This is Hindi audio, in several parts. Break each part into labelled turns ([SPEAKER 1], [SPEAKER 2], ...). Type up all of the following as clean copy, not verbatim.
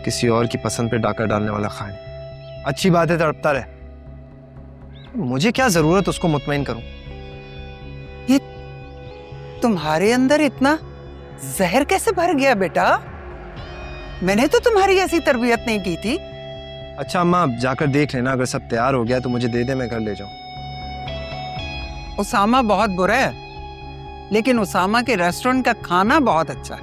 [SPEAKER 1] किसी और की पसंद पे डाका डालने वाला खान। अच्छी बात है, तड़पता रहे। मुझे क्या जरूरत उसको मुतमईन करूं?
[SPEAKER 2] ये तुम्हारे अंदर इतना जहर कैसे भर गया बेटा? मैंने तो तुम्हारी ऐसी तरबियत नहीं की थी।
[SPEAKER 1] अच्छा अम्मा, अब जाकर देख लेना, अगर सब तैयार हो गया तो मुझे दे दे, मैं घर ले जाऊं।
[SPEAKER 2] उसामा बहुत बुरा है, लेकिन उसामा के रेस्टोरेंट का खाना बहुत अच्छा है।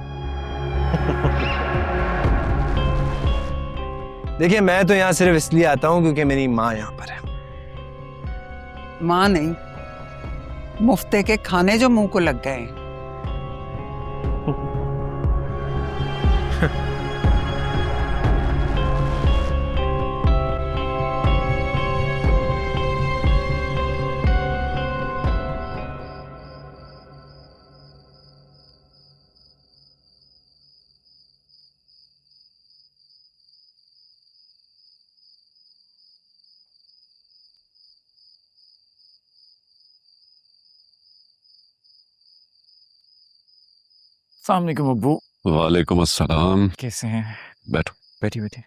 [SPEAKER 1] देखिए, मैं तो यहाँ सिर्फ इसलिए आता हूँ क्योंकि मेरी माँ यहाँ पर है।
[SPEAKER 2] माँ नहीं, मुफ्ते के खाने जो मुंह को लग गए।
[SPEAKER 3] अस्सलाम वालेकुम अब्बू।
[SPEAKER 4] वालेकुम अस्सलाम।
[SPEAKER 3] कैसे हैं?
[SPEAKER 4] बैठो।
[SPEAKER 3] बैठिए बैठिए।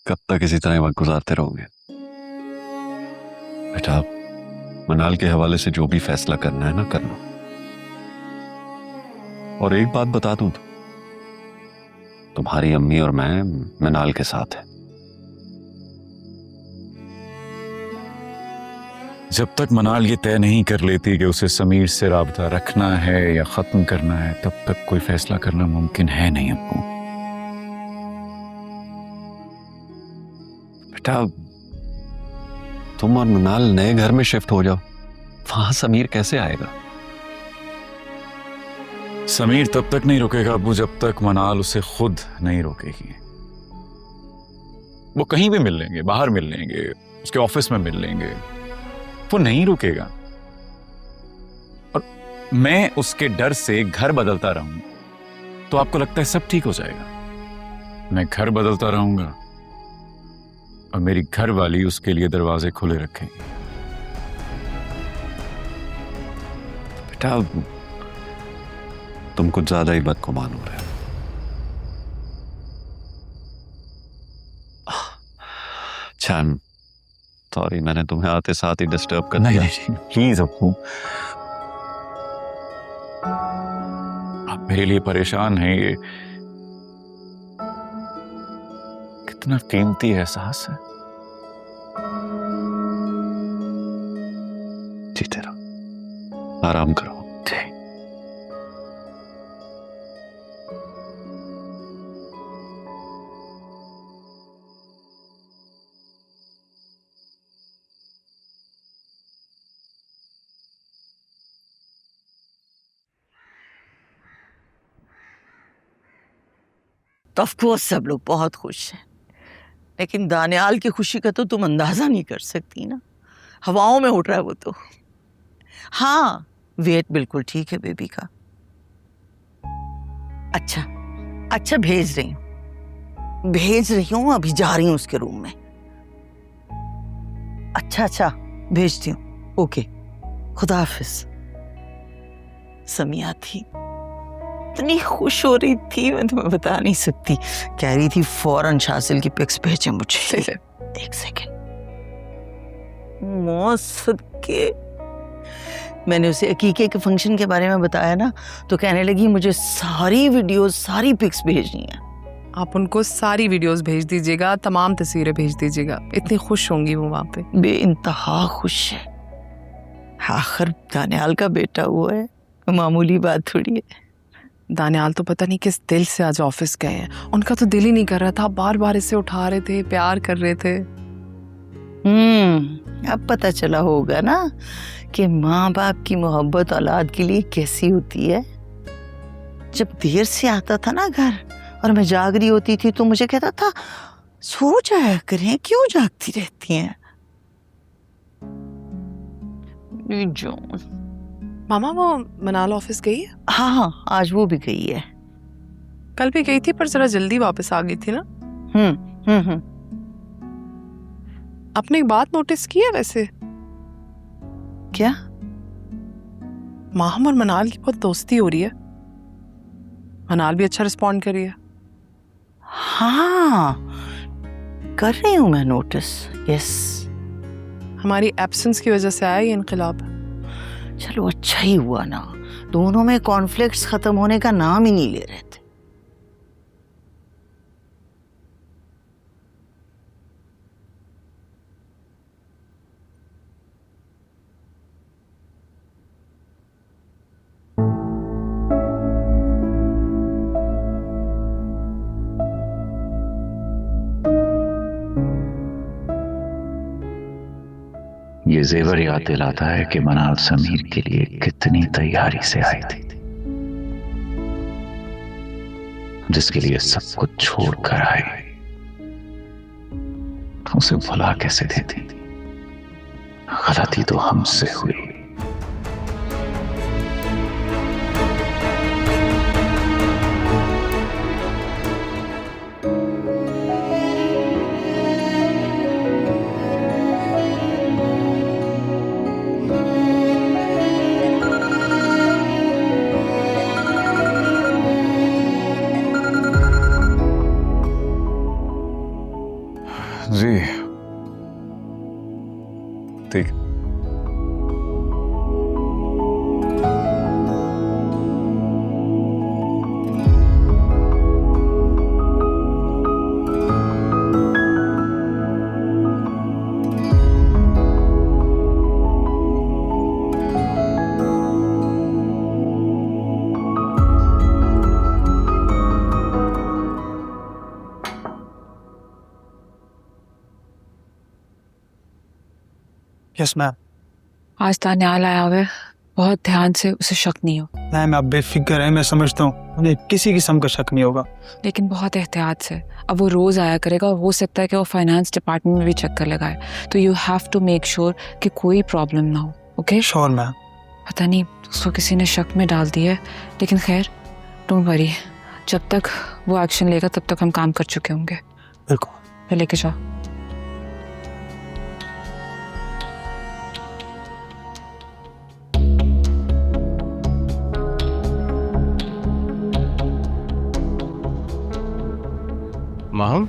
[SPEAKER 4] कब तक इसी तरह वक्त गुजारते रहोगे? बेटा, मनाल के हवाले से जो भी फैसला करना है ना, कर लो। और एक बात बता दूं, तुम्हारी अम्मी और मैं मनाल के साथ हैं।
[SPEAKER 3] जब तक मनाल ये तय नहीं कर लेती कि उसे समीर से राबता रखना है या खत्म करना है, तब तक कोई फैसला करना मुमकिन है नहीं अब्बू।
[SPEAKER 4] बेटा, तुम और मनाल नए घर में शिफ्ट हो जाओ, वहां समीर कैसे आएगा?
[SPEAKER 3] समीर तब तक नहीं रुकेगा अब्बू जब तक मनाल उसे खुद नहीं रोकेगी। वो कहीं भी मिल लेंगे, बाहर मिल लेंगे, उसके ऑफिस में मिल लेंगे, वो नहीं रुकेगा। और मैं उसके डर से घर बदलता रहूंगा तो आपको लगता है सब ठीक हो जाएगा? मैं घर बदलता रहूंगा और मेरी घर वाली उसके लिए दरवाजे खुले रखेगी।
[SPEAKER 4] बेटा, तुम कुछ ज्यादा ही बदगुमान हो रहे हो। चान, सॉरी, मैंने तुम्हें आते साथ ही डिस्टर्ब कर दिया।
[SPEAKER 3] नहीं प्लीज अब्बू, आप मेरे लिए परेशान हैं। ये कितना कीमती एहसास है।
[SPEAKER 4] जीते रहो, आराम करो।
[SPEAKER 5] ऑफ कोर्स सब लोग बहुत खुश हैं, लेकिन दानियाल की खुशी का तो तुम अंदाजा नहीं कर सकती ना। हवाओं में उड़ रहा है वो तो। हाँ, वेट बिल्कुल ठीक है बेबी का। अच्छा अच्छा, भेज रही हूँ, अभी जा रही हूँ उसके रूम में। अच्छा, भेजती हूँ। ओके, खुदा हाफिज। समिया थी, इतनी खुश हो रही थी, मैं तुम्हें बता नहीं सकती। कह रही थी फौरन शासिल की पिक्स भेजे मुझे। एक सेकेंड, मौसद के मैंने उसे अकीके के फंक्शन के बारे में बताया ना, तो कहने लगी मुझे सारी वीडियोस, सारी पिक्स भेजनी है।
[SPEAKER 6] आप उनको सारी वीडियोस भेज दीजिएगा, तमाम तस्वीरें भेज दीजिएगा, इतनी खुश होंगी वो वहां पे।
[SPEAKER 5] बेइंतहा खुश है। आखिर दानियाल का बेटा हुआ है, मामूली बात थोड़ी है।
[SPEAKER 6] दानियाल तो पता नहीं किस दिल से आज ऑफिस गए हैं। उनका तो दिल ही नहीं कर रहा था, बार बार इसे उठा रहे थे, प्यार कर रहे थे।
[SPEAKER 5] अब पता चला होगा ना कि माँ बाप की मोहब्बत औलाद के लिए कैसी होती है। जब देर से आता था ना घर और मैं जाग रही होती थी तो मुझे कहता था सो जाया करें, क्यों जागती रहती हैं।
[SPEAKER 6] मामा वो मनाल ऑफिस गई है?
[SPEAKER 5] हाँ, आज वो भी गई है।
[SPEAKER 6] कल भी गई थी पर जरा जल्दी वापस आ गई थी ना।
[SPEAKER 5] हम्म।
[SPEAKER 6] आपने एक बात नोटिस की है वैसे?
[SPEAKER 5] क्या?
[SPEAKER 6] माहम और मनाल की बहुत दोस्ती हो रही है। मनाल भी अच्छा रिस्पॉन्ड कर रही है।
[SPEAKER 5] हाँ, कर रही हूँ मैं नोटिस। यस,
[SPEAKER 6] हमारी एब्सेंस की वजह से आया ये इनकलाब।
[SPEAKER 5] चलो अच्छा ही हुआ ना, दोनों में कॉन्फ्लिक्ट्स खत्म होने का नाम ही नहीं ले रहे थे।
[SPEAKER 7] ये जेवर याद दिलाता है कि मनाल समीर के लिए कितनी तैयारी से आई थी, जिसके लिए सब कुछ छोड़कर आई। उसे भुला कैसे देती? गलती तो हमसे हुई।
[SPEAKER 3] जी ठीक।
[SPEAKER 1] Yes ma'am.
[SPEAKER 8] आज तान्याल आया हुआ है, बहुत ध्यान से, उसे शक नहीं हो।
[SPEAKER 1] मैम आप बेफिक्र हैं, मैं समझता हूँ, मुझे किसी किस्म का शक नहीं होगा।
[SPEAKER 8] लेकिन बहुत एहतियात से। अब वो रोज आया करेगा और हो सकता है कि वो फाइनेंस डिपार्टमेंट में भी चक्कर लगाए, तो you have to make sure कि कोई प्रॉब्लम ना हो। Okay
[SPEAKER 1] sure ma'am.
[SPEAKER 8] पता नहीं उसको किसी ने शक में डाल दिया है, लेकिन खैर डोंट वरी, जब तक वो एक्शन लेगा तब तक हम काम कर चुके होंगे।
[SPEAKER 1] बिल्कुल।
[SPEAKER 8] लेके जाओ।
[SPEAKER 9] माहम,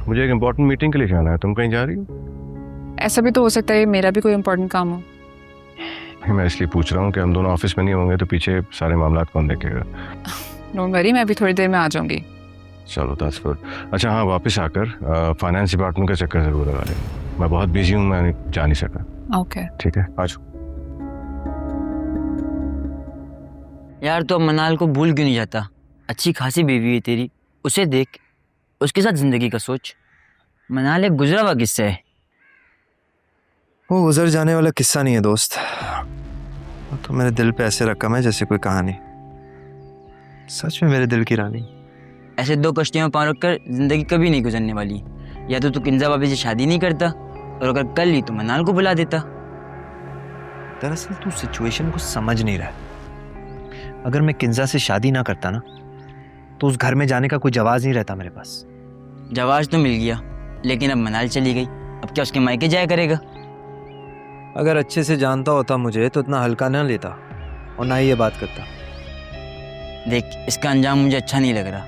[SPEAKER 9] मुझे एक इम्पोर्टेंट मीटिंग के लिए जाना है। तुम कहीं जा रही हो?
[SPEAKER 8] ऐसा भी तो हो सकता है मेरा भी कोई इम्पोर्टेंट काम हो।
[SPEAKER 9] मैं इसलिए पूछ रहा हूँ कि हम दोनों ऑफिस में नहीं होंगे तो पीछे सारे मामला कौन देखेगा?
[SPEAKER 8] डोंट वरी, मैं अभी थोड़ी देर में आ जाऊंगी।
[SPEAKER 9] चलो दैट्स गुड। अच्छा हाँ, वापस आकर फाइनेंस डिपार्टमेंट का चक्कर जरूर लगा लेना। मैं बहुत बिजी हूँ, मैं जा नहीं सका।
[SPEAKER 8] ओके
[SPEAKER 9] ठीक है, आ जाओ।
[SPEAKER 10] यार तो अब मनाल को भूल क्यों नहीं जाता? अच्छी खासी बीवी है तेरी, उसे देख, उसके साथ जिंदगी का सोच। मनाल एक गुजरा हुआ किस्सा है।
[SPEAKER 1] वो गुजर जाने वाला किस्सा नहीं है दोस्त, वो तो मेरे दिल पे ऐसे रकम है जैसे कोई कहानी। सच में मेरे दिल की रानी।
[SPEAKER 10] ऐसे दो कश्तियों में पाँव रखकर जिंदगी कभी नहीं गुजरने वाली। या तो तू किंजा बाबी से शादी नहीं करता, और अगर कर ली तो मनाल को बुला देता।
[SPEAKER 1] दरअसल तू सिचुएशन को समझ नहीं रहा। अगर मैं किंजा से शादी ना करता ना, तो उस घर में जाने का कोई जवाब नहीं रहता मेरे पास।
[SPEAKER 10] जवाब तो मिल गया, लेकिन अब मनाल चली गई, अब क्या उसके मायके जाया करेगा?
[SPEAKER 1] अगर अच्छे से जानता होता मुझे तो इतना हल्का ना लेता और ना ही ये बात करता।
[SPEAKER 10] देख, इसका अंजाम मुझे अच्छा नहीं लग रहा।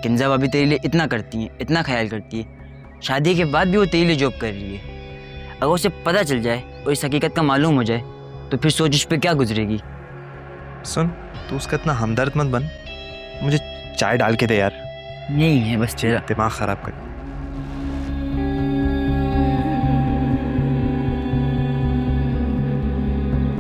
[SPEAKER 10] किंजा भाभी तेरे लिए इतना करती हैं, इतना ख्याल करती है, शादी के बाद भी वो तेरे लिए जॉब कर रही है। अगर उसे पता चल जाए और इस हकीकत का मालूम हो जाए तो फिर सोच उस पर क्या गुजरेगी।
[SPEAKER 1] सुन, तू उसका इतना हमदर्द मत बन, मुझे चाय डाल के दे यार।
[SPEAKER 10] यही है बस तेरा।
[SPEAKER 1] दिमाग खराब कर।